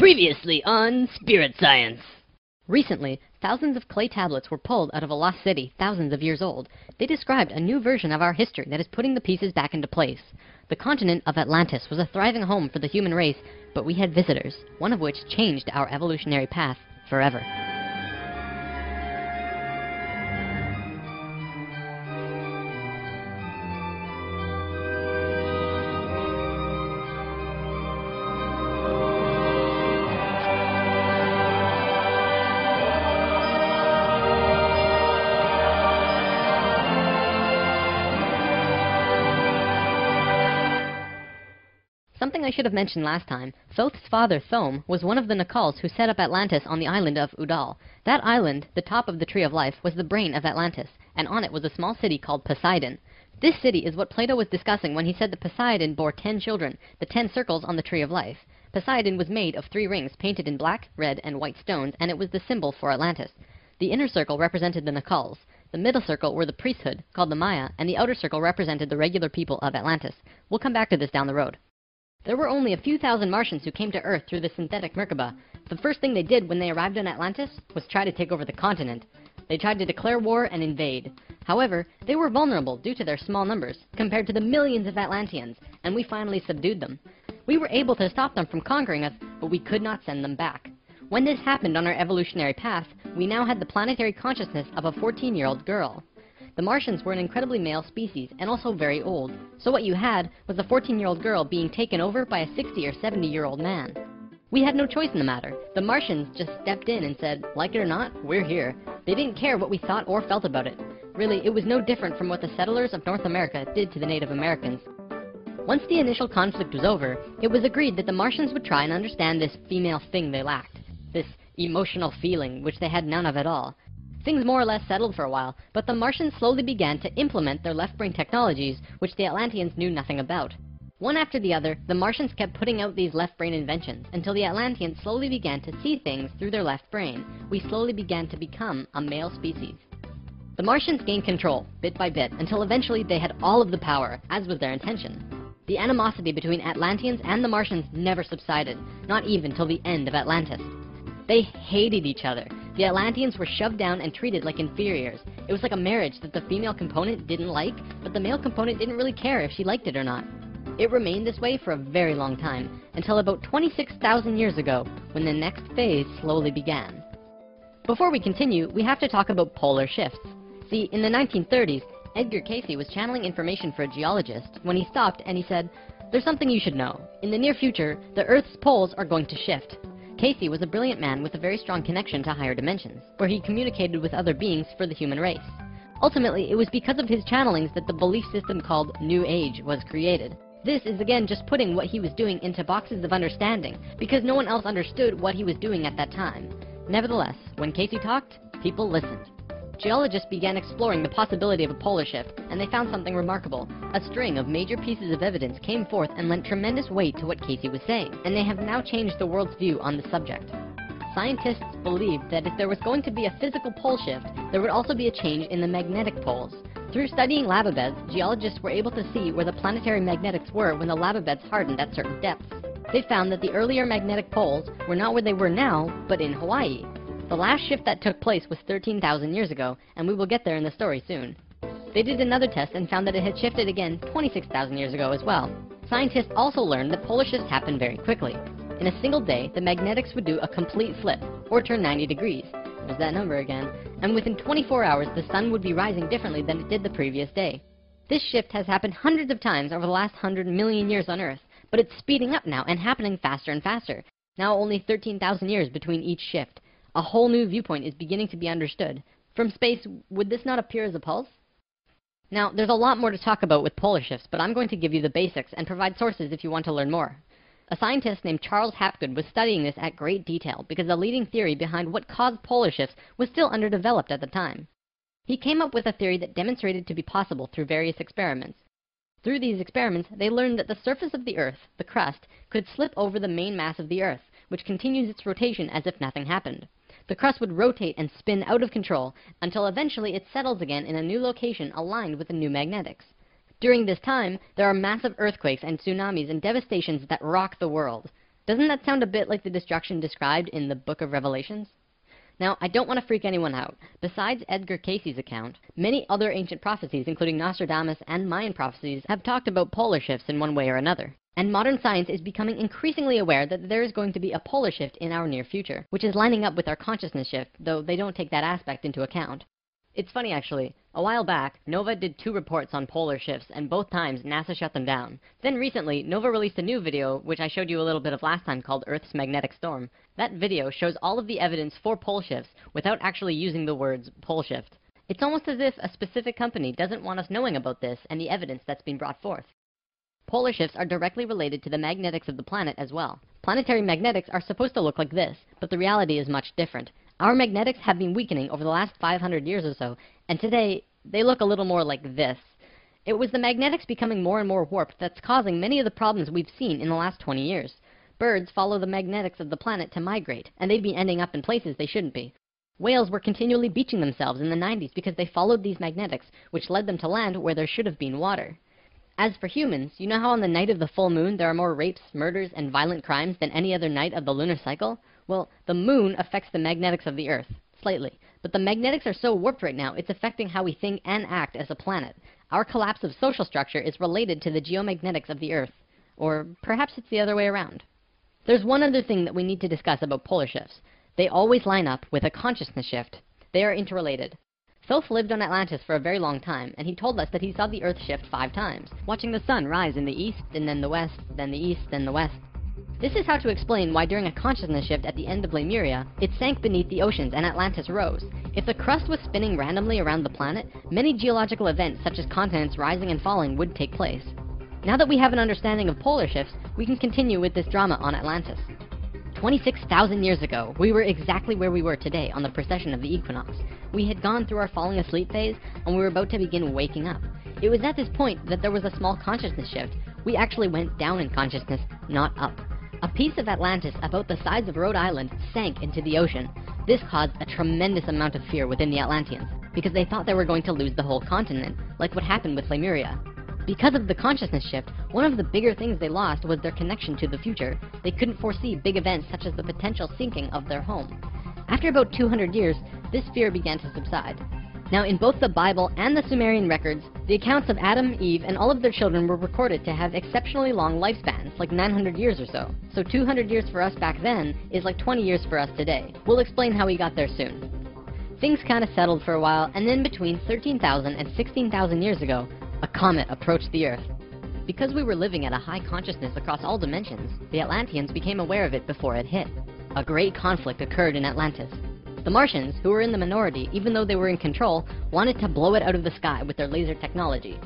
Previously on Spirit Science. Recently, thousands of clay tablets were pulled out of a lost city thousands of years old. They described a new version of our history that is putting the pieces back into place. The continent of Atlantis was a thriving home for the human race, but we had visitors, one of which changed our evolutionary path forever. Something I should have mentioned last time, Thoth's father, Thome, was one of the Nacals who set up Atlantis on the island of Udal. That island, the top of the Tree of Life, was the brain of Atlantis, and on it was a small city called Poseidon. This city is what Plato was discussing when he said that Poseidon bore 10 children, the 10 circles on the Tree of Life. Poseidon was made of 3 rings painted in black, red, and white stones, and it was the symbol for Atlantis. The inner circle represented the Nacals. The middle circle were the priesthood, called the Maya, and the outer circle represented the regular people of Atlantis. We'll come back to this down the road. There were only a few thousand Martians who came to Earth through the synthetic Merkaba. The first thing they did when they arrived in Atlantis was try to take over the continent. They tried to declare war and invade. However, they were vulnerable due to their small numbers, compared to the millions of Atlanteans, and we finally subdued them. We were able to stop them from conquering us, but we could not send them back. When this happened on our evolutionary path, we now had the planetary consciousness of a 14-year-old girl. The Martians were an incredibly male species, and also very old, so what you had was a 14-year-old girl being taken over by a 60 or 70-year-old man. We had no choice in the matter. The Martians just stepped in and said, like it or not, we're here. They didn't care what we thought or felt about it. Really, it was no different from what the settlers of North America did to the Native Americans. Once the initial conflict was over, it was agreed that the Martians would try and understand this female thing they lacked, this emotional feeling which they had none of at all. Things more or less settled for a while, but the Martians slowly began to implement their left-brain technologies, which the Atlanteans knew nothing about. One after the other, the Martians kept putting out these left-brain inventions, until the Atlanteans slowly began to see things through their left brain. We slowly began to become a male species. The Martians gained control, bit by bit, until eventually they had all of the power, as was their intention. The animosity between Atlanteans and the Martians never subsided, not even till the end of Atlantis. They hated each other. The Atlanteans were shoved down and treated like inferiors. It was like a marriage that the female component didn't like, but the male component didn't really care if she liked it or not. It remained this way for a very long time, until about 26,000 years ago, when the next phase slowly began. Before we continue, we have to talk about polar shifts. See, in the 1930s, Edgar Cayce was channeling information for a geologist when he stopped and he said, "There's something you should know. In the near future, the Earth's poles are going to shift." Cayce was a brilliant man with a very strong connection to higher dimensions, where he communicated with other beings for the human race. Ultimately, it was because of his channelings that the belief system called New Age was created. This is again just putting what he was doing into boxes of understanding, because no one else understood what he was doing at that time. Nevertheless, when Cayce talked, people listened. Geologists began exploring the possibility of a polar shift, and they found something remarkable. A string of major pieces of evidence came forth and lent tremendous weight to what Cayce was saying, and they have now changed the world's view on the subject. Scientists believed that if there was going to be a physical pole shift, there would also be a change in the magnetic poles. Through studying lava beds, geologists were able to see where the planetary magnetics were when the lava beds hardened at certain depths. They found that the earlier magnetic poles were not where they were now, but in Hawaii. The last shift that took place was 13,000 years ago, and we will get there in the story soon. They did another test and found that it had shifted again 26,000 years ago as well. Scientists also learned that polar shifts happen very quickly. In a single day, the magnetics would do a complete flip, or turn 90 degrees. There's that number again. And within 24 hours, the sun would be rising differently than it did the previous day. This shift has happened hundreds of times over the last 100 million years on Earth, but it's speeding up now and happening faster and faster. Now only 13,000 years between each shift. A whole new viewpoint is beginning to be understood. From space, would this not appear as a pulse? Now, there's a lot more to talk about with polar shifts, but I'm going to give you the basics and provide sources if you want to learn more. A scientist named Charles Hapgood was studying this at great detail because the leading theory behind what caused polar shifts was still underdeveloped at the time. He came up with a theory that demonstrated to be possible through various experiments. Through these experiments, they learned that the surface of the Earth, the crust, could slip over the main mass of the Earth, which continues its rotation as if nothing happened. The crust would rotate and spin out of control until eventually it settles again in a new location aligned with the new magnetics. During this time, there are massive earthquakes and tsunamis and devastations that rock the world. Doesn't that sound a bit like the destruction described in the Book of Revelations? Now, I don't want to freak anyone out. Besides Edgar Cayce's account, many other ancient prophecies, including Nostradamus and Mayan prophecies, have talked about polar shifts in one way or another. And modern science is becoming increasingly aware that there is going to be a polar shift in our near future, which is lining up with our consciousness shift, though they don't take that aspect into account. It's funny actually. A while back, NOVA did 2 reports on polar shifts, and both times NASA shut them down. Then recently, NOVA released a new video, which I showed you a little bit of last time, called Earth's Magnetic Storm. That video shows all of the evidence for pole shifts without actually using the words pole shift. It's almost as if a specific company doesn't want us knowing about this and the evidence that's been brought forth. Polar shifts are directly related to the magnetics of the planet as well. Planetary magnetics are supposed to look like this, but the reality is much different. Our magnetics have been weakening over the last 500 years or so, and today, they look a little more like this. It was the magnetics becoming more and more warped that's causing many of the problems we've seen in the last 20 years. Birds follow the magnetics of the planet to migrate, and they've been ending up in places they shouldn't be. Whales were continually beaching themselves in the 90s because they followed these magnetics, which led them to land where there should have been water. As for humans, you know how on the night of the full moon there are more rapes, murders, and violent crimes than any other night of the lunar cycle? Well, the moon affects the magnetics of the Earth, slightly. But the magnetics are so warped right now, it's affecting how we think and act as a planet. Our collapse of social structure is related to the geomagnetics of the Earth. Or perhaps it's the other way around. There's one other thing that we need to discuss about polar shifts. They always line up with a consciousness shift. They are interrelated. Thoth lived on Atlantis for a very long time, and he told us that he saw the Earth shift 5 times, watching the sun rise in the east, and then the west, then the east, then the west. This is how to explain why during a consciousness shift at the end of Lemuria, it sank beneath the oceans and Atlantis rose. If the crust was spinning randomly around the planet, many geological events such as continents rising and falling would take place. Now that we have an understanding of polar shifts, we can continue with this drama on Atlantis. 26,000 years ago, we were exactly where we were today on the precession of the equinox. We had gone through our falling asleep phase, and we were about to begin waking up. It was at this point that there was a small consciousness shift. We actually went down in consciousness, not up. A piece of Atlantis about the size of Rhode Island sank into the ocean. This caused a tremendous amount of fear within the Atlanteans, because they thought they were going to lose the whole continent, like what happened with Lemuria. Because of the consciousness shift, one of the bigger things they lost was their connection to the future. They couldn't foresee big events such as the potential sinking of their home. After about 200 years, this fear began to subside. Now, in both the Bible and the Sumerian records, the accounts of Adam, Eve, and all of their children were recorded to have exceptionally long lifespans, like 900 years or so. So 200 years for us back then is like 20 years for us today. We'll explain how we got there soon. Things kind of settled for a while, and then between 13,000 and 16,000 years ago, a comet approached the Earth. Because we were living at a high consciousness across all dimensions, the Atlanteans became aware of it before it hit. A great conflict occurred in Atlantis. The Martians, who were in the minority even though they were in control, wanted to blow it out of the sky with their laser technology.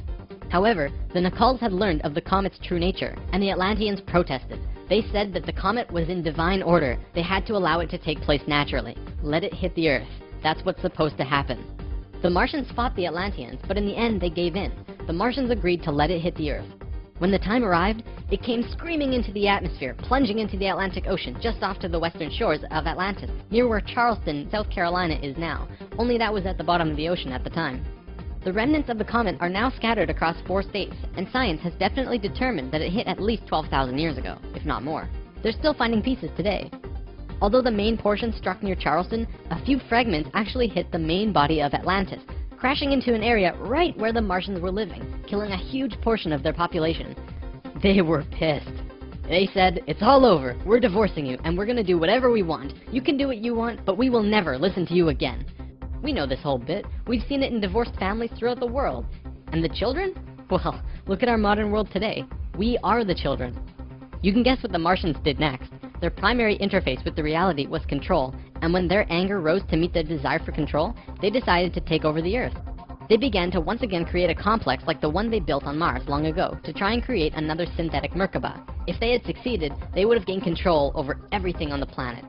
However, the Nacals had learned of the comet's true nature, and the Atlanteans protested. They said that the comet was in divine order. They had to allow it to take place naturally. Let it hit the Earth. That's what's supposed to happen. The Martians fought the Atlanteans, but in the end they gave in. The Martians agreed to let it hit the Earth. When the time arrived, it came screaming into the atmosphere, plunging into the Atlantic Ocean just off to the western shores of Atlantis, near where Charleston, South Carolina is now, only that was at the bottom of the ocean at the time. The remnants of the comet are now scattered across 4 states, and science has definitely determined that it hit at least 12,000 years ago, if not more. They're still finding pieces today. Although the main portion struck near Charleston, a few fragments actually hit the main body of Atlantis, crashing into an area right where the Martians were living, killing a huge portion of their population. They were pissed. They said, "It's all over. We're divorcing you, and we're gonna do whatever we want. You can do what you want, but we will never listen to you again." We know this whole bit. We've seen it in divorced families throughout the world. And the children? Well, look at our modern world today. We are the children. You can guess what the Martians did next. Their primary interface with the reality was control, and when their anger rose to meet their desire for control, they decided to take over the Earth. They began to once again create a complex like the one they built on Mars long ago to try and create another synthetic Merkaba. If they had succeeded, they would have gained control over everything on the planet.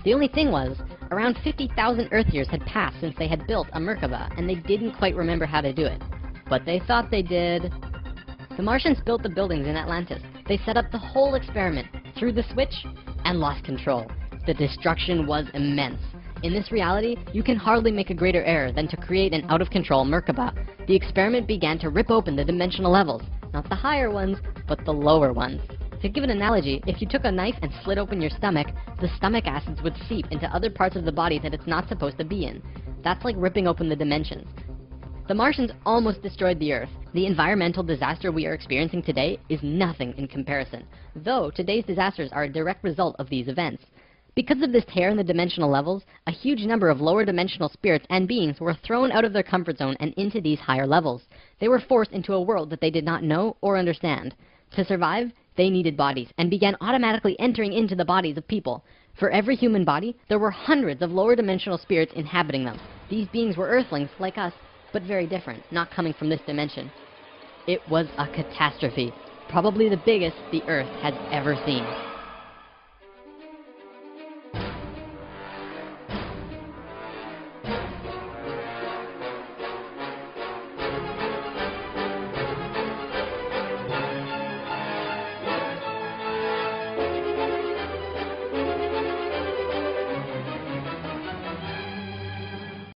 The only thing was, around 50,000 Earth years had passed since they had built a Merkaba, and they didn't quite remember how to do it. But they thought they did. The Martians built the buildings in Atlantis. They set up the whole experiment, threw the switch, and lost control. The destruction was immense. In this reality, you can hardly make a greater error than to create an out-of-control Merkaba. The experiment began to rip open the dimensional levels, not the higher ones, but the lower ones. To give an analogy, if you took a knife and slit open your stomach, the stomach acids would seep into other parts of the body that it's not supposed to be in. That's like ripping open the dimensions. The Martians almost destroyed the Earth. The environmental disaster we are experiencing today is nothing in comparison, though today's disasters are a direct result of these events. Because of this tear in the dimensional levels, a huge number of lower dimensional spirits and beings were thrown out of their comfort zone and into these higher levels. They were forced into a world that they did not know or understand. To survive, they needed bodies and began automatically entering into the bodies of people. For every human body, there were hundreds of lower dimensional spirits inhabiting them. These beings were Earthlings like us, but very different, not coming from this dimension. It was a catastrophe, probably the biggest the Earth has ever seen.